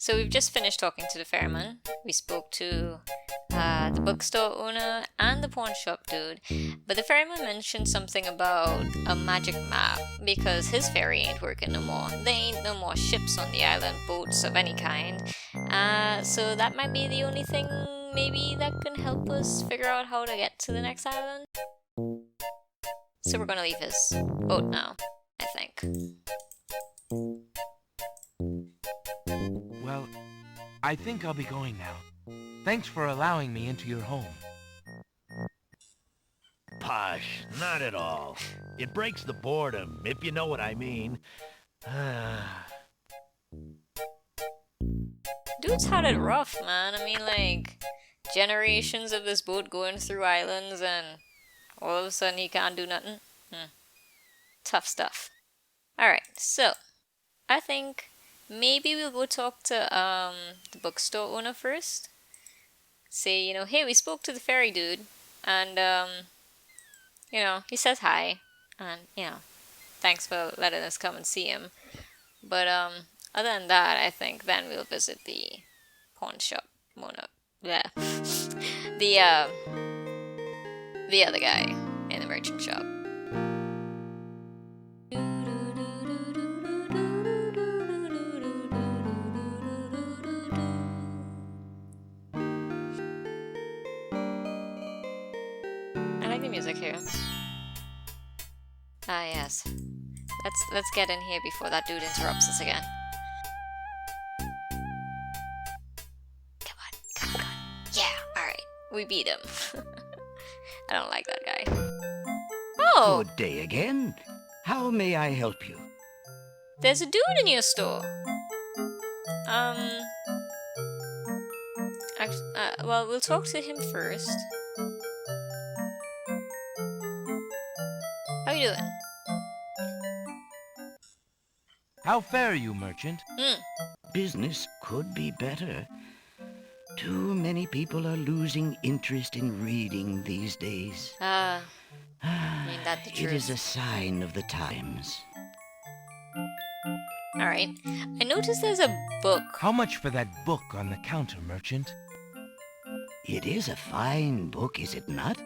So we've just finished talking to the ferryman. We spoke to the bookstore owner and the pawn shop dude. But the ferryman mentioned something about a magic map because his ferry ain't working no more. There ain't no more ships on the island, boats of any kind. So that might be the only thing maybe that can help us figure out how to get to the next island. So we're gonna leave his boat now, I think. Well, I think I'll be going now. Thanks for allowing me into your home. Posh, not at all. It breaks the boredom, if you know what I mean. Dude's had it rough, man. I mean, like, generations of this boat going through islands and all of a sudden he can't do nothing. Tough stuff. Alright, so I think maybe we'll go talk to the bookstore owner first. Say, you know, hey, we spoke to the ferry dude, and you know, he says hi, and you know, thanks for letting us come and see him. But other than that, I think then we'll visit the pawn shop. Yeah, the other guy in the merchant shop. I like the music here. Ah yes. Let's get in here before that dude interrupts us again. Come on. Yeah, alright. We beat him. I don't like that guy. Oh! Good day again. How may I help you? There's a dude in your store. Well, we'll talk to him first. How you doing? How fare you, merchant? Business could be better. Too many people are losing interest in reading these days. Ain't that the truth? It is a sign of the times. Alright. I noticed there's a book. How much for that book on the counter, merchant? It is a fine book, is it not?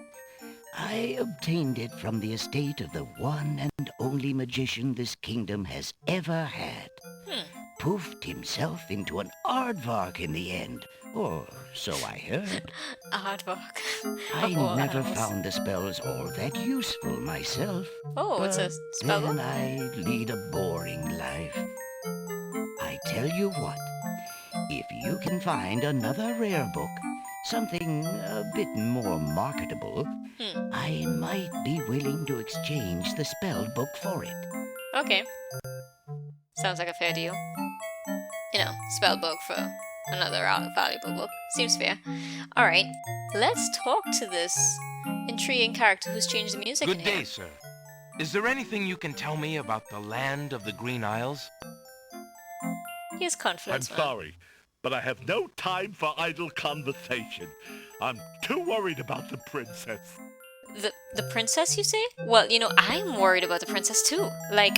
I obtained it from the estate of the one and only magician this kingdom has ever had. Poofed himself into an aardvark in the end, or so I heard. Aardvark. I never found the spells all that useful myself. Oh, it's a spell book? Then I lead a boring life. I tell you what, if you can find another rare book, something a bit more marketable, I might be willing to exchange the spell book for it. Okay. Sounds like a fair deal. You know, spell book for another valuable book. Seems fair. Alright, let's talk to this intriguing character who's changed the music in Good here. day, sir. Is there anything you can tell me about the land of the Green Isles? He has I'm confidence, man. sorry, but I have no time for idle conversation. I'm too worried about the princess. The princess, you say? Well, you know, I'm worried about the princess too. Like,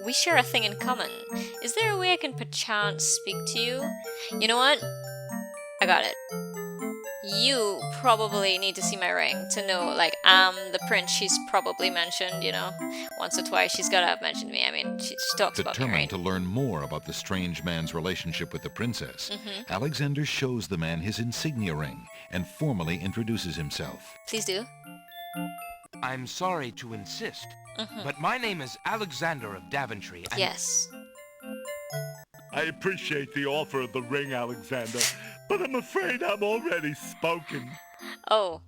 we share a thing in common. Is there a way I can perchance speak to you? You know what? I got it. You probably need to see my ring to know, like, I'm the prince she's probably mentioned, you know? Once or twice she's gotta have mentioned me. I mean, she talks about me, Determined right? to learn more about the strange man's relationship with the princess, Alexander shows the man his insignia ring and formally introduces himself. Please do. I'm sorry to insist, but my name is Alexander of Daventry, and Yes. I appreciate the offer of the ring, Alexander, but I'm afraid I'm already spoken. Oh.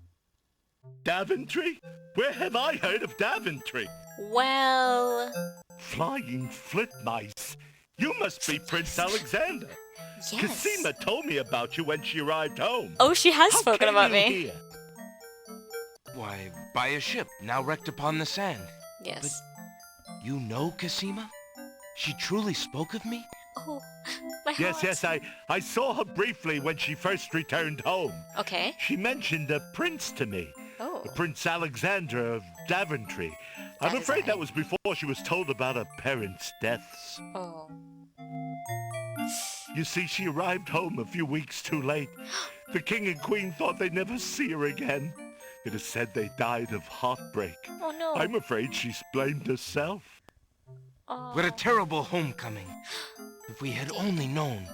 Daventry? Where have I heard of Daventry? Well... Flying flit mice. You must be Prince Alexander. Yes. Casima told me about you when she arrived home. Oh, she has How spoken came about you me. here? why, by a ship now wrecked upon the sand. Yes. You know Casima? She truly spoke of me? Oh, my heart. Yes, I saw her briefly when she first returned home. Okay. She mentioned a prince to me. Oh. Prince Alexander of Daventry. I'm That is afraid I. that was before she was told about her parents' deaths. Oh. You see, she arrived home a few weeks too late. The king and queen thought they'd never see her again. It is said they died of heartbreak. Oh no. I'm afraid she's blamed herself. Oh. What a terrible homecoming. If we had only known.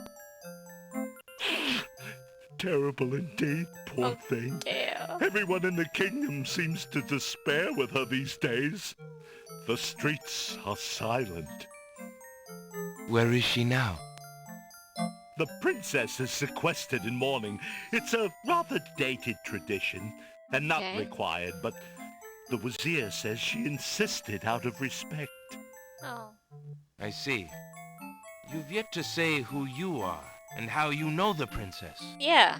Terrible indeed, poor thing. Dear. Everyone in the kingdom seems to despair with her these days. The streets are silent. Where is she now? The princess is sequestered in mourning. It's a rather dated tradition, and not Okay. required, but the Vizier says she insisted out of respect. Oh. I see. You've yet to say who you are and how you know the princess. Yeah.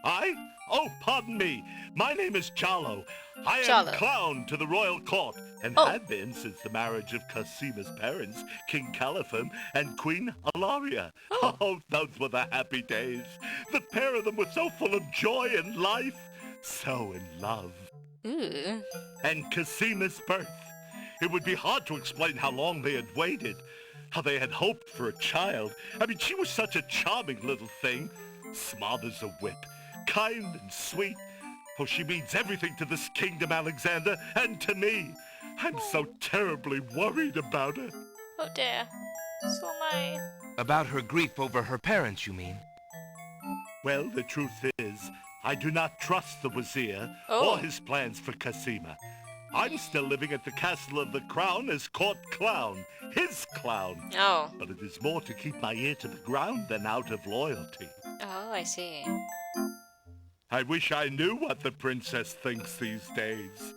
I? Oh, pardon me. My name is Jalo. I am Jalo. clown to the royal court, and Oh. had been since the marriage of Casima's parents, King Calipham and Queen Alaria. Oh. Oh, those were the happy days. The pair of them were so full of joy and life, so in love. Ooh. And Casima's birth. It would be hard to explain how long they had waited, how they had hoped for a child. I mean, she was such a charming little thing, smart as a whip, kind and sweet. Oh, she means everything to this kingdom, Alexander, and to me. I'm so terribly worried about her. Oh dear. So am I. About her grief over her parents, you mean? Well, the truth is, I do not trust the Vizier Oh. or his plans for Casima. I'm still living at the Castle of the Crown as court clown, his clown. Oh. But it is more to keep my ear to the ground than out of loyalty. Oh, I see. I wish I knew what the princess thinks these days.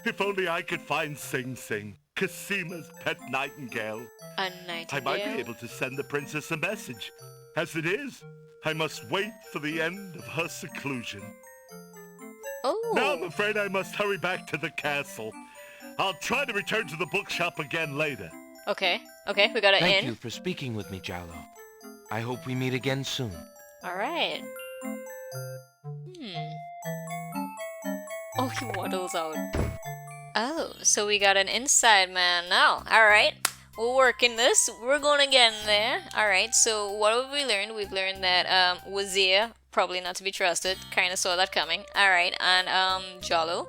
If only I could find Sing Sing, Casima's pet nightingale. A I nightingale. might be able to send the princess a message. As it is, I must wait for the end of her seclusion. Oh. Now I'm afraid I must hurry back to the castle. I'll try to return to the bookshop again later. Okay. Okay, we got an Thank in. you for speaking with me, Jalo. I hope we meet again soon. Alright. Oh, he waddles out. Oh, so we got an inside man now. Alright. We're working this. We're gonna get in there. Alright, so what have we learned? We've learned that Vizier, probably not to be trusted. Kinda saw that coming. Alright, and Jalo.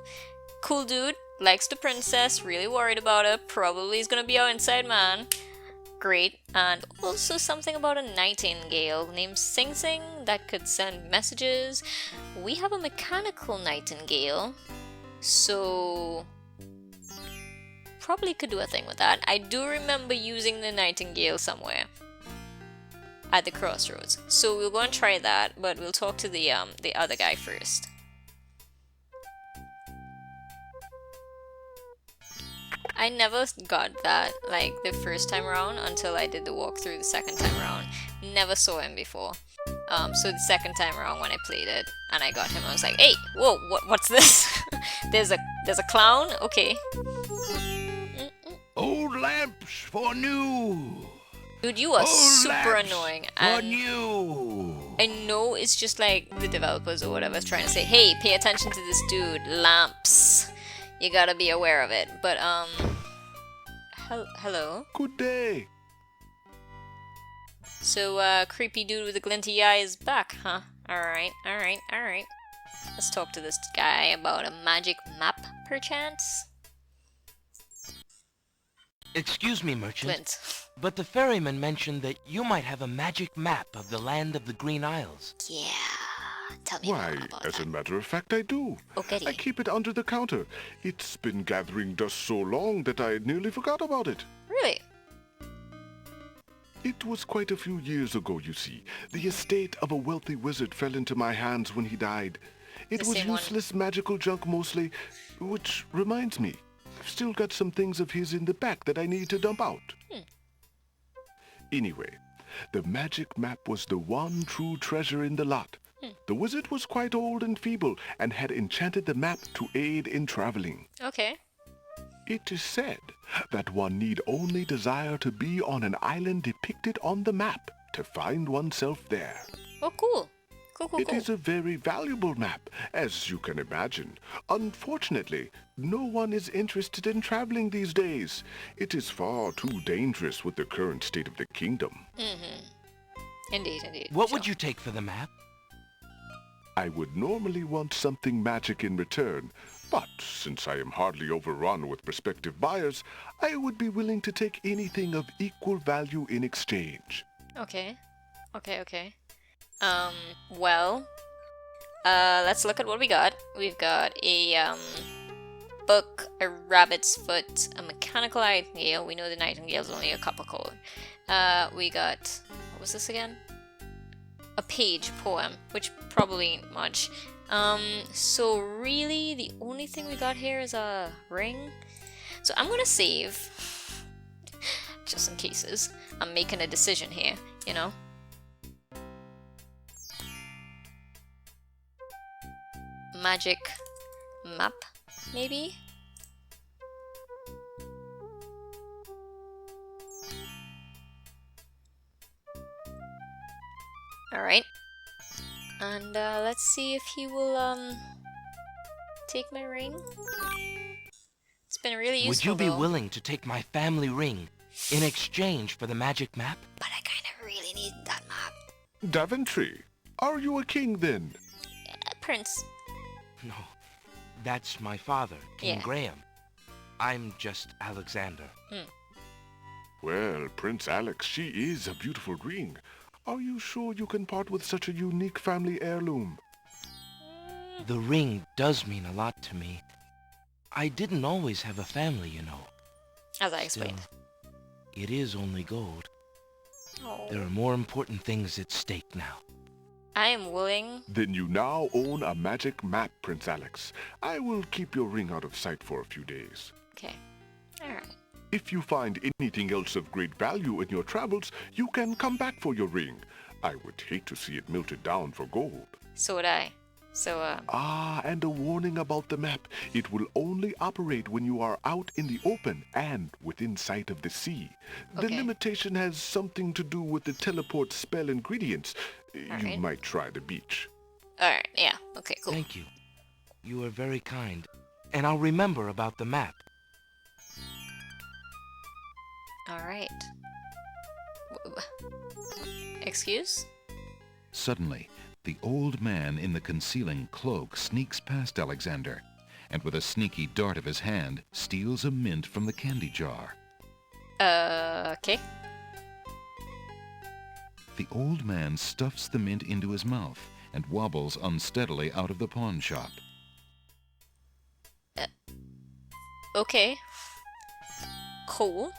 Cool dude. Likes the princess. Really worried about her. Probably is gonna be our inside man. Great. And also something about a nightingale named Sing Sing that could send messages. We have a mechanical nightingale, so probably could do a thing with that. I do remember using the nightingale somewhere at the crossroads, so we'll go and try that, but we'll talk to the other guy first. I never got that, like, the first time around until I did the walkthrough the second time around. Never saw him before. So the second time around when I played it and I got him, I was like, hey, whoa, what's this? there's a clown? Okay. Old lamps for new. Dude, you are Old super lamps annoying. For And new. I know it's just like the developers or whatever is trying to say, hey, pay attention to this dude. Lamps. You gotta be aware of it. But, hello? Good day. So, creepy dude with a glinty eye is back, huh? Alright. Let's talk to this guy about a magic map, perchance? Excuse me, merchant, Glint. but the ferryman mentioned that you might have a magic map of the land of the Green Isles. Yeah. Tell me Why, more about as a that. matter of fact, I do. Oh, goody. I keep it under the counter. It's been gathering dust so long that I nearly forgot about it. Really? It was quite a few years ago, you see. The estate of a wealthy wizard fell into my hands when he died. It The was same one. useless magical junk mostly, which reminds me, I've still got some things of his in the back that I need to dump out. Anyway, the magic map was the one true treasure in the lot. The wizard was quite old and feeble and had enchanted the map to aid in traveling. Okay. It is said that one need only desire to be on an island depicted on the map to find oneself there. Oh, cool. Cool, It cool. is a very valuable map, as you can imagine. Unfortunately, no one is interested in traveling these days. It is far too dangerous with the current state of the kingdom. Indeed. What sure. would you take for the map? I would normally want something magic in return, but since I am hardly overrun with prospective buyers, I would be willing to take anything of equal value in exchange. Okay. Well, let's look at what we got. We've got a, book, a rabbit's foot, a mechanical nightingale. We know the nightingale's only a copper core. We got, what was this again? A page poem, which probably ain't much. So really, the only thing we got here is a ring. So I'm gonna save, just in cases. I'm making a decision here, you know? Magic map, maybe? Alright. And let's see if he will take my ring. It's been really useful. Would you be though. willing to take my family ring in exchange for the magic map? But I kind of really need that map. Daventry, are you a king then? Prince. No, that's my father, King Yeah. Graham. I'm just Alexander. Well, Prince Alex, she is a beautiful ring. Are you sure you can part with such a unique family heirloom? The ring does mean a lot to me. I didn't always have a family, you know. As I Still, explained. it is only gold. Oh. There are more important things at stake now. I am willing. Then you now own a magic map, Prince Alex. I will keep your ring out of sight for a few days. Okay. Alright. If you find anything else of great value in your travels, you can come back for your ring. I would hate to see it melted down for gold. So would I. So, And a warning about the map. It will only operate when you are out in the open and within sight of the sea. The Okay. limitation has something to do with the teleport spell ingredients. You Alright. might try the beach. alright, yeah. Okay, cool. Thank you. You are very kind. And I'll remember about the map. Alright. Excuse? Suddenly, the old man in the concealing cloak sneaks past Alexander, and with a sneaky dart of his hand, steals a mint from the candy jar. Okay. The old man stuffs the mint into his mouth and wobbles unsteadily out of the pawn shop. Okay. Cool.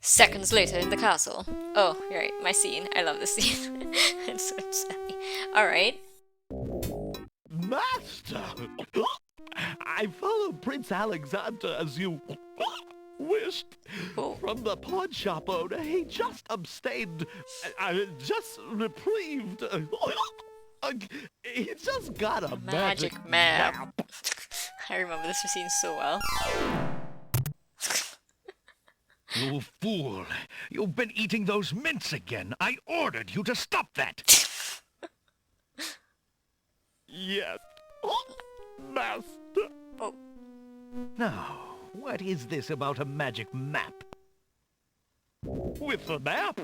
Seconds later in the castle. Oh, you're right, my scene. I love this scene. It's so silly. Alright. Master! I followed Prince Alexander as you wished. Oh. From the pawn shop owner, he just abstained, just reprieved. He just got a Magic map. I remember this scene so well. You fool! You've been eating those mints again. I ordered you to stop that. Yes, Master. Oh. Now, what is this about a magic map? With the map,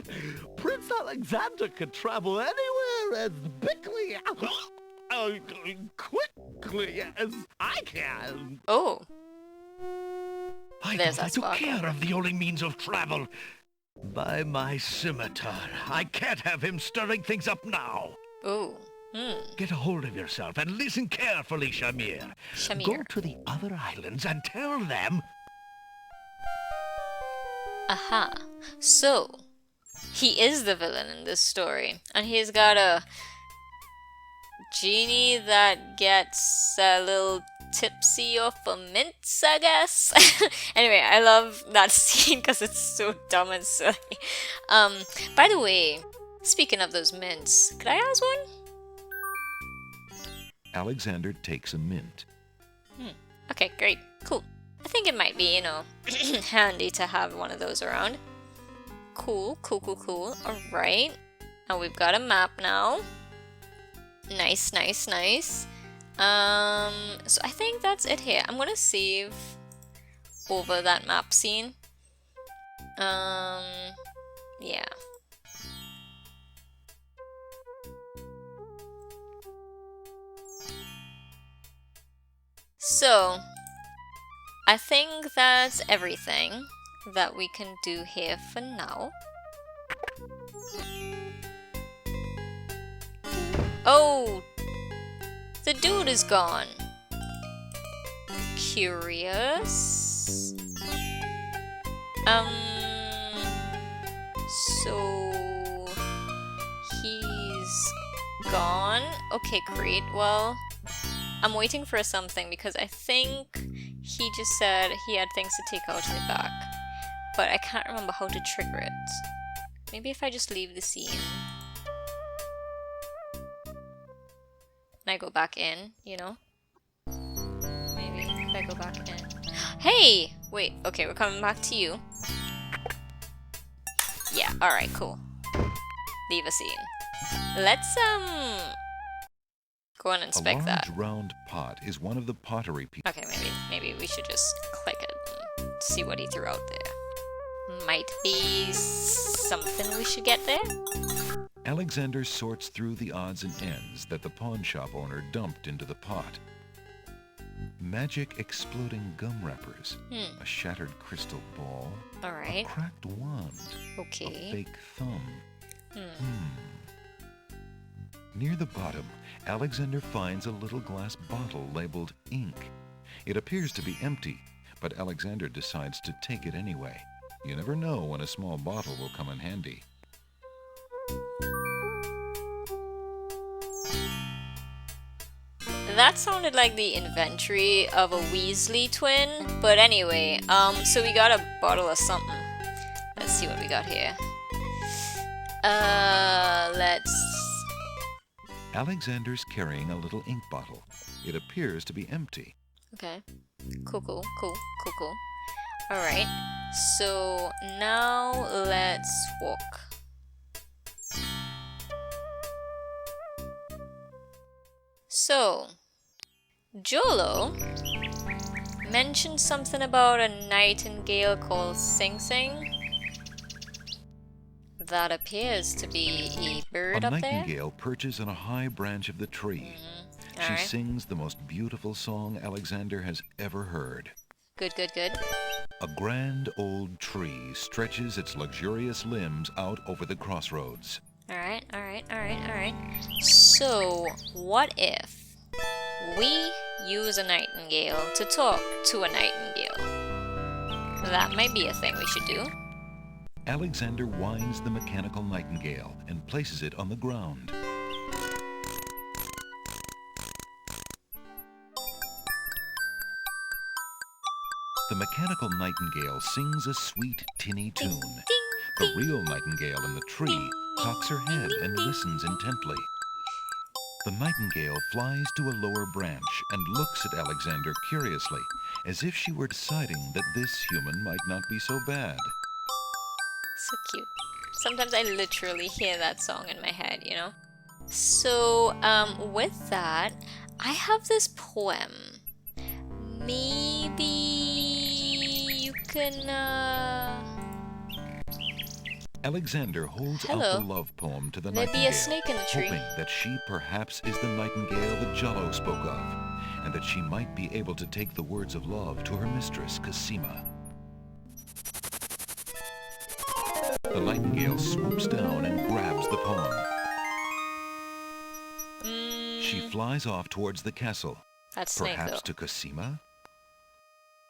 Prince Alexander could travel anywhere as quickly as I can. Oh. I There's thought I that took sparkle. care of the only means of travel. By my scimitar, I can't have him stirring things up now. Oh. Get a hold of yourself and listen carefully, Shamir. Shamir. Go to the other islands and tell them... Aha. So, he is the villain in this story. And he's got a genie that gets a little tipsy off of mints, I guess. Anyway, I love that scene because it's so dumb and silly. By the way, speaking of those mints, could I ask one? Alexander takes a mint. Okay, great. Cool. I think it might be, handy to have one of those around. Cool. Alright. And we've got a map now. Nice. So I think that's it here. I'm gonna save over that map scene. Yeah. So, I think that's everything that we can do here for now. Oh! The dude is gone. Curious. So he's gone. Okay, great. Well, I'm waiting for something because I think he just said he had things to take out in the back, but I can't remember how to trigger it. Maybe if I just leave the scene and I go back in, you know? Maybe if I go back in. Hey! Wait, okay, we're coming back to you. Yeah, alright, cool. Leave a scene. Let's, go and inspect that. A large round pot is one of the pottery pieces. Okay, maybe we should just click it and see what he threw out there. Might be something we should get there? Alexander sorts through the odds and ends that the pawn shop owner dumped into the pot. Magic exploding gum wrappers, a shattered crystal ball, Alright. a cracked wand, Okay. a fake thumb. Near the bottom, Alexander finds a little glass bottle labeled ink. It appears to be empty, but Alexander decides to take it anyway. You never know when a small bottle will come in handy. That sounded like the inventory of a Weasley twin, but anyway, so we got a bottle of something. Let's see what we got here. Let's... Alexander's carrying a little ink bottle. It appears to be empty. Okay. Cool. Alright, so now let's walk. So, Jolo mentioned something about a nightingale called Sing Sing. That appears to be a bird A up there. nightingale perches on a high branch of the tree. She Alright. sings the most beautiful song Alexander has ever heard. Good. A grand old tree stretches its luxurious limbs out over the crossroads. Alright. So, what if we use a nightingale to talk to a nightingale? That might be a thing we should do. Alexander winds the mechanical nightingale and places it on the ground. The mechanical nightingale sings a sweet, tinny tune. The real nightingale in the tree cocks her head and listens intently. The nightingale flies to a lower branch and looks at Alexander curiously, as if she were deciding that this human might not be so bad. So cute. Sometimes I literally hear that song in my head, you know? So, with that, I have this poem. Maybe you can, Alexander holds Hello. out the love poem to the There be nightingale, a snake in the tree. hoping that she perhaps is the nightingale that Jolo spoke of, and that she might be able to take the words of love to her mistress, Cosima. The nightingale swoops down and grabs the poem. She flies off towards the castle. That's snake, Perhaps though. to Cosima?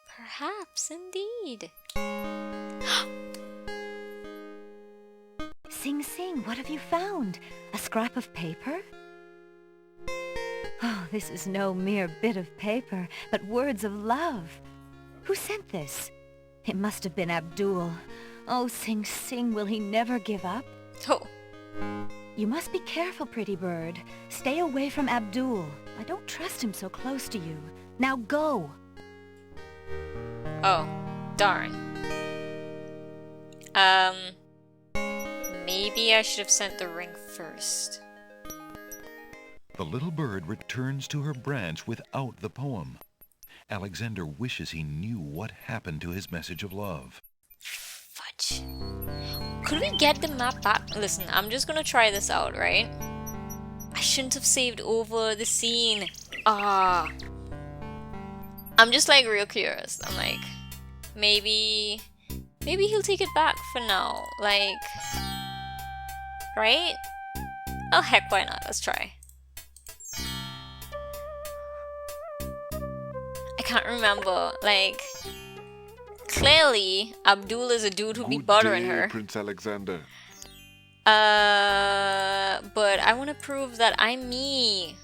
Perhaps, indeed. Sing Sing, what have you found? A scrap of paper? Oh, this is no mere bit of paper, but words of love. Who sent this? It must have been Abdul. Oh, Sing Sing, will he never give up? Oh, You must be careful, pretty bird. Stay away from Abdul. I don't trust him so close to you. Now go! oh, darn. maybe I should have sent the ring first. The little bird returns to her branch without the poem. Alexander wishes he knew what happened to his message of love. Fudge. Could we get the map back? Listen, I'm just gonna try this out, right? I shouldn't have saved over the scene. Ah. I'm just like real curious. I'm like, maybe he'll take it back for now. Like, right? Oh heck, why not? Let's try. I can't remember. Like, clearly, Abdul is a dude who'd be Good buttering day, her. Prince Alexander. But I want to prove that I'm me.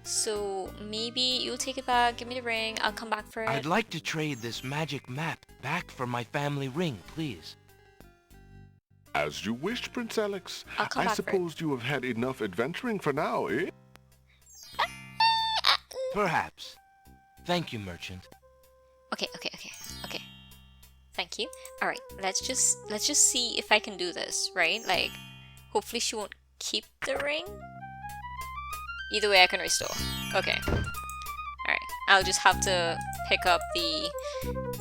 So maybe you'll take it back, give me the ring, I'll come back for it. I'd like to trade this magic map back for my family ring, please. As you wish, Prince Alex. I'll come I back for it. suppose you have had enough adventuring for now, eh? Perhaps. Thank you, merchant. Okay. Thank you. Alright, let's just see if I can do this, right? Like, hopefully she won't keep the ring. Either way I can restore. Okay. Alright. I'll just have to pick up the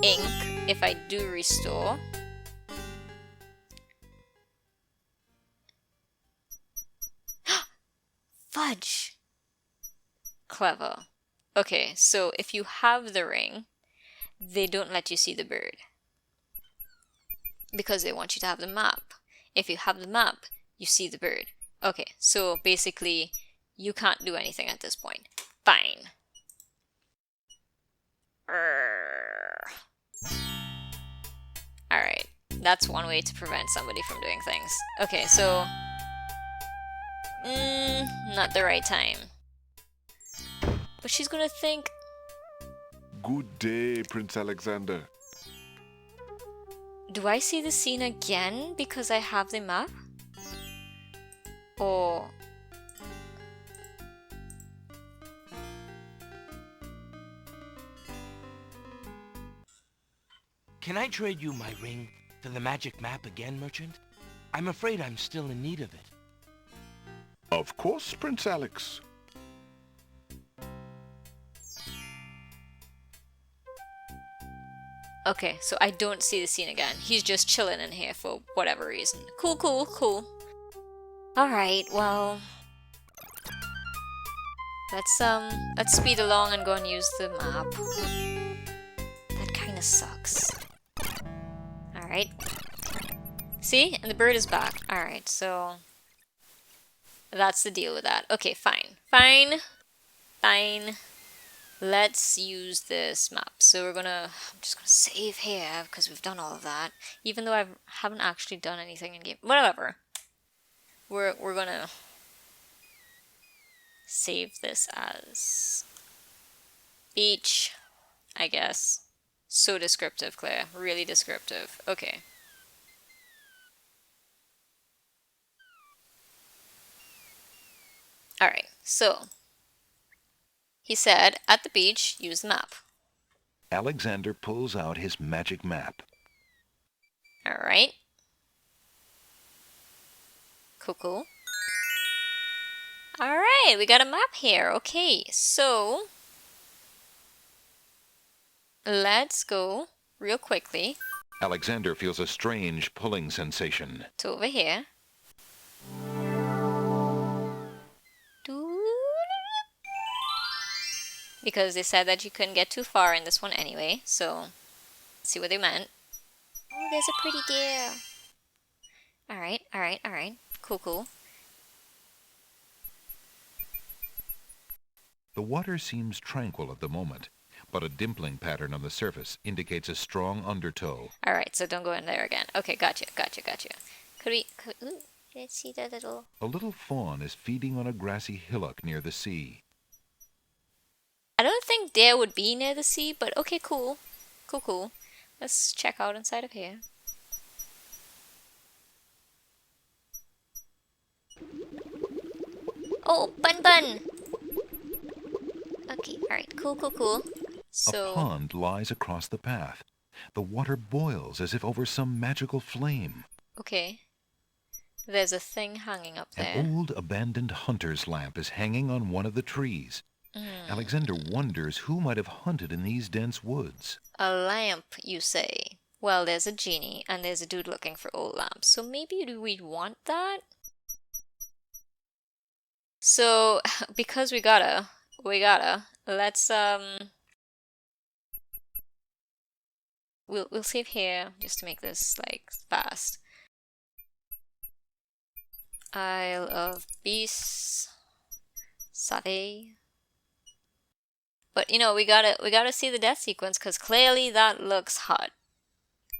ink if I do restore. Fudge! Clever. Okay, so if you have the ring, they don't let you see the bird. Because they want you to have the map. If you have the map, you see the bird. Okay, so basically, you can't do anything at this point. Fine. Alright, that's one way to prevent somebody from doing things. Okay, so... not the right time. But she's gonna think... Good day, Prince Alexander. Do I see the scene again because I have the map? Or... Can I trade you my ring for the magic map again, merchant? I'm afraid I'm still in need of it. Of course, Prince Alex. Okay, so I don't see the scene again. He's just chilling in here for whatever reason. Cool. Alright, well... Let's speed along and go and use the map. That kinda sucks. Alright. See? And the bird is back. Alright, so... That's the deal with that. Okay, fine. Let's use this map. So I'm just gonna save here because we've done all of that. Even though I haven't actually done anything in game. Whatever. We're gonna save this as beach, I guess. So descriptive, Claire. Really descriptive. Okay. Alright, so he said, at the beach, use the map. Alexander pulls out his magic map. Alright. Cool. Alright, we got a map here. Okay, so let's go real quickly Alexander feels a strange pulling sensation. to over here. Because they said that you couldn't get too far in this one anyway, so let's see what they meant. Oh, there's a pretty deer. Alright. Cool. The water seems tranquil at the moment, but a dimpling pattern on the surface indicates a strong undertow. Alright, so don't go in there again. Okay, gotcha. Ooh, let's see that little... A little fawn is feeding on a grassy hillock near the sea. I don't think deer would be near the sea, but okay, cool. Let's check out inside of here. Oh, bun! Okay, alright, cool. So... A pond lies across the path. The water boils as if over some magical flame. Okay. There's a thing hanging up there. An old abandoned hunter's lamp is hanging on one of the trees. Alexander wonders who might have hunted in these dense woods. A lamp, you say? Well, there's a genie, and there's a dude looking for old lamps. So maybe we'd want that? So, because we gotta, let's, we'll save here, just to make this, like, fast. Isle of Beasts. Save. But, you know, we gotta see the death sequence, because clearly that looks hot.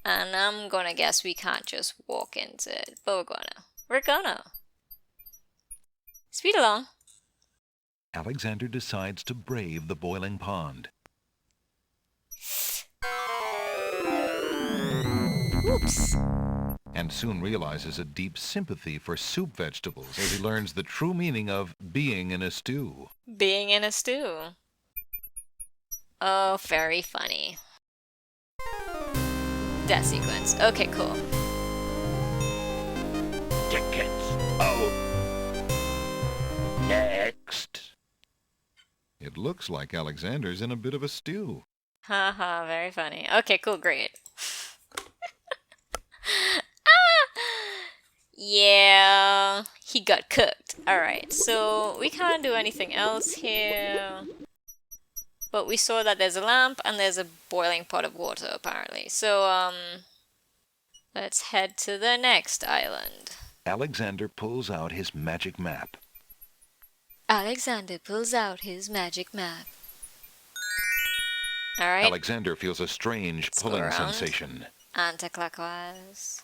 And I'm gonna guess we can't just walk into it, but we're gonna. Speed along. Alexander decides to brave the boiling pond. Oops. And soon realizes a deep sympathy for soup vegetables as he learns the true meaning of being in a stew. Being in a stew. Oh, very funny. Death sequence. Okay, cool. Tickets out. Next. It looks like Alexander's in a bit of a stew. Haha, very funny. Okay, cool, great. Yeah, he got cooked. Alright, so we can't do anything else here. But we saw that there's a lamp and there's a boiling pot of water, apparently. So, let's head to the next island. Alexander pulls out his magic map. Alexander pulls out his magic map. Alright. Alexander feels a strange Let's go pulling around. sensation. Anti-clockwise.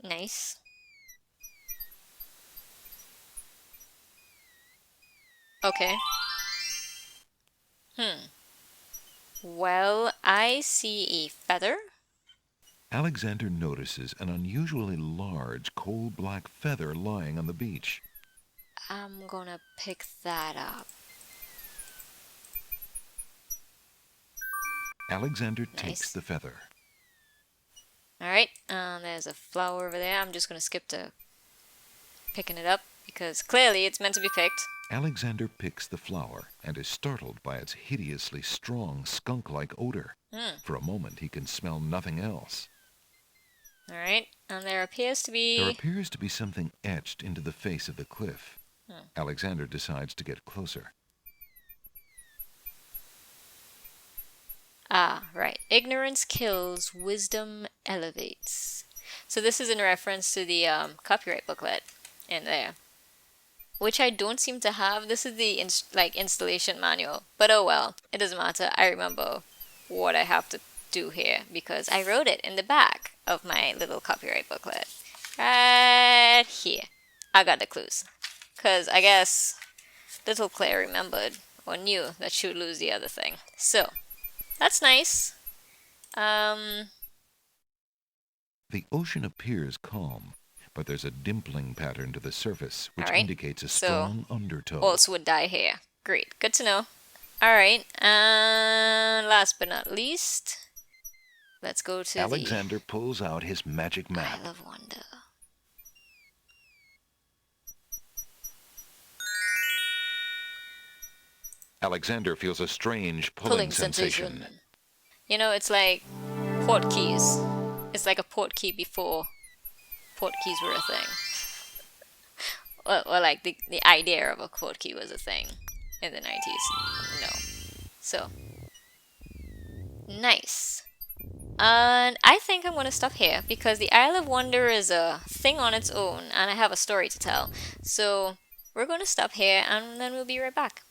Nice. Okay. Well, I see a feather. Alexander notices an unusually large coal-black feather lying on the beach. I'm gonna pick that up. Alexander takes Nice. the feather. Alright, there's a flower over there. I'm just gonna skip to picking it up because clearly it's meant to be picked. Alexander picks the flower and is startled by its hideously strong skunk-like odor. For a moment, he can smell nothing else. Alright, and there appears to There be... appears to be something etched into the face of the cliff. Alexander decides to get closer. Ah, right. Ignorance kills, wisdom elevates. So this is in reference to the copyright booklet in there, which I don't seem to have. This is the installation manual, but oh well, it doesn't matter. I remember what I have to do here because I wrote it in the back of my little copyright booklet. Right here. I got the clues. Because I guess little Claire remembered or knew that she would lose the other thing. So, that's nice. The ocean appears calm, but there's a dimpling pattern to the surface, which Alright, indicates a so strong undertow. also would die here. Great, good to know. Alright, and last but not least, let's go to Alexander pulls out his magic the map. Isle of Wonder. Alexander feels a strange pulling sensation. You know, it's like port keys. It's like a port key before port keys were a thing. Or like the idea of a port key was a thing in the 90s. No. So, nice. And I think I'm going to stop here because the Isle of Wonder is a thing on its own and I have a story to tell. So, we're going to stop here and then we'll be right back.